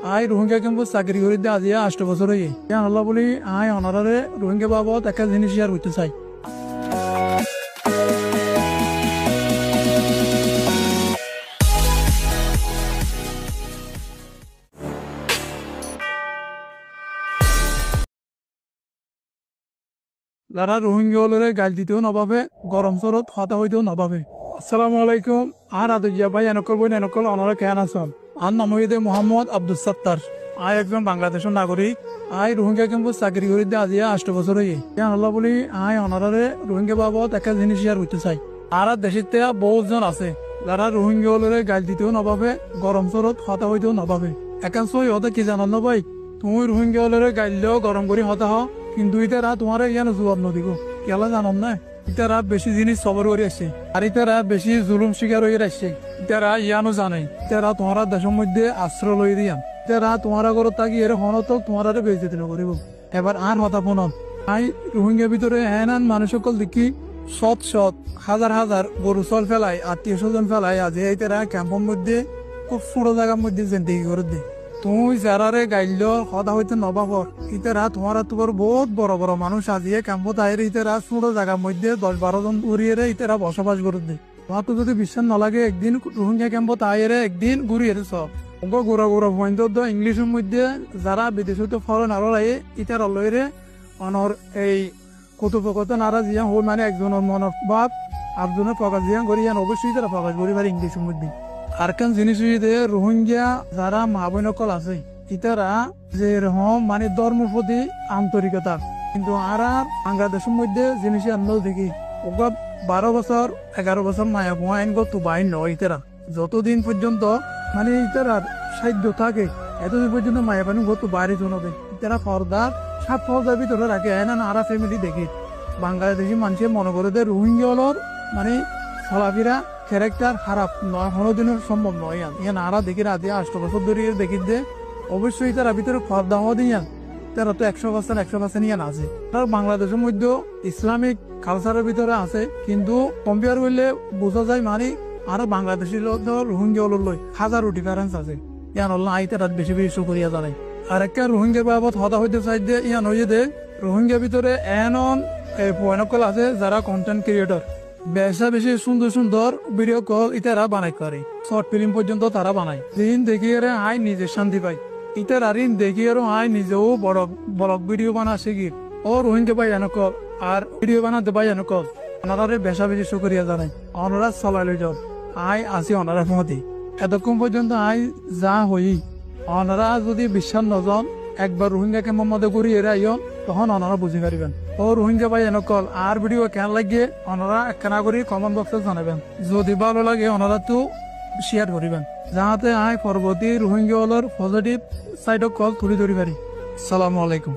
I Rohingya ক্যাম্পে চাকরি করে দিয়ে আজি 8 বছর হয়ে আল্লাহ বলি আই অনারারে রোহিঙ্গা বাবদ একটা জিনিস শেয়ার করতে চাই। যারা রোহিঙ্গা হলরে গাল দিতেও নভাবে, গরম চরত হতা হইতেও নভাবে। আসসালামু আলাইকুম। আর আদুজিয়া ভাই এনকল বই এনকল অনারা কেন আছেন? আর নাম হইতে মোহাম্মদ আব্দুল সত্তার। আই একজন বাংলাদেশের নাগরিক। আই রোহিঙ্গা ক্যাম্পে চাকরি করে দিয়ে আজি 8 বছর হয়ে আল্লাহ বলি আই অনারারে রোহিঙ্গা বাবদ একটা জিনিস শেয়ার করতে চাই। আর দেশের থেকে বহুজন আছে যারা রোহিঙ্গা হলরে গাল দিতেও নভাবে, গরম চরত হতা হইতেও নভাবে। এখন সই হতে কি জানান না ভাই, তুমি রোহিঙ্গা হলরে গাইলেও গরম করে হতা হ, কিন্তু ইতারা তোমার ইয়ানো জবাব নদিব কেলা জানান না। ইতারা বেশি জিনিস সবর করে আসছে, আর ইতারা বেশি জুলুম শিকার হয়ে আসছে। ইতারা ইয়ানো জানে ইতারা তোমার দেশের মধ্যে আশ্রয় লই দিয়াম, ইতারা তোমার ঘরত থাকি এর হনতক তোমার বেজতি নকরিব। এবার আর হতা ফোনন আই রোহিঙ্গার ভিতরে এনান মানুষ সকল দেখি শত শত হাজার হাজার গরু চল ফেলাই, আত্মীয় স্বজন ফেলাই, আজ ইতারা ক্যাম্পের মধ্যে খুব ছোটো জায়গার মধ্যে জিন্দিগি করে দে। তুমি যারারে গাইল সদা হইতে নবাবর ইতারা তোমারা তোমার বহুত বড় বড় মানুষ আজিয়ে ক্যাম্পত আইরে ইতারা ছোট জায়গার মধ্যে 10-12 জন উড়িয়ে ইতারা বসবাস করে দে। তোমার তো যদি বিশ্বাস নলাগে একদিন রোহিঙ্গা ক্যাম্পত আইরে একদিন ঘুরিয়ে সব গোড়া গোড়া পয়েন্ট ইংলিশের মধ্যে যারা বিদেশে ফরেন আরো আয়ে ইতারা লইরে অনর এই কথোপকথন আর জিয়া হল মানে একজনের মনের ভাব আরেকজনের প্রকাশ জিয়া করি অবশ্যই তারা প্রকাশ করি পারে ইংলিশের মধ্যে। আর কেন জিনিস রোহিঙ্গা যারা মা বোনকল আছে ইতারা যে রকম মানে ধর্মের প্রতি আন্তরিকতা, কিন্তু আর বাংলাদেশের মধ্যে জিনিস আনলেও দেখি ওগা 12 বছর 11 বছর মায়া বোয়া আইন গো তুবাই নয় ইতারা যতদিন পর্যন্ত মানে ইতারার সাধ্য থাকে এতদিন পর্যন্ত মায়া পানি গো তুবাই জনবে ইতারা পর্দার 7 পর্দার ভিতরে রাখে না আরা ফ্যামিলি দেখি। বাংলাদেশি মানুষের মনে করে যে রোহিঙ্গা হলোর মানে চলাফেরা ক্যারেক্টার খারাপ নয়, কোনোদিনের সম্ভব নয়। ইয়ান আরা দেখি রাতে 8 বছর ধরে দেখি যে অবশ্যই তারা ভিতরে পর্দা হওয়া দিয়ান তারা তো 100% ইয়ান আছে। আর বাংলাদেশের মধ্যে ইসলামিক কালচারের ভিতরে আছে, কিন্তু কম্পেয়ার করলে বোঝা যায় মানে আরো বাংলাদেশি রোহিঙ্গা লই হাজারো ডিফারেন্স আছে। ইয়ান হল্লা আই তারা বেশি বেশি সুপরিয়া জানাই। আর একটা রোহিঙ্গার বাবদ হতা হইতে চাই যে ইয়ান হয়ে যে রোহিঙ্গার ভিতরে এমন পয়েন্টকল আছে যারা কন্টেন্ট ক্রিয়েটর বেশি সুন্দর সুন্দর ভিডিও কল ইতারা বানাই করে, শর্ট ফিল্ম পর্যন্ত তারা বানায়। দিন দেখি আই নিজে শান্তি পাই। ইতার আর দেখি আই নিজেও বড় ব্লগ ভিডিও বানা শিখি ও রোহিঙ্গা পাই এনকল আর ভিডিও বানাতে পাই এনকল ওনারে বেশি শুকরিয়া জানাই। ওনারা চলাই লই যাও আই আসি ওনারা মতি এতক্ষণ পর্যন্ত আই যা হই ওনারা যদি বিশ্বাস নজন একবার রোহিঙ্গা ক্যাম্পের মধ্যে ঘুরিয়ে আইন তখন ওনারা বুঝি পারিবেন ও রোহিঙ্গা ভাই এনকল আর ভিডিও কেন লাগিয়ে ওনারা একখানা করে কমেন্ট বক্সে জানাবেন। যদি ভালো লাগে ওনারা তো শেয়ার করিবেন যাতে আই পরবর্তী রোহিঙ্গা হলর পজিটিভ সাইড কল তুলে ধরি পারি। আসসালামু আলাইকুম।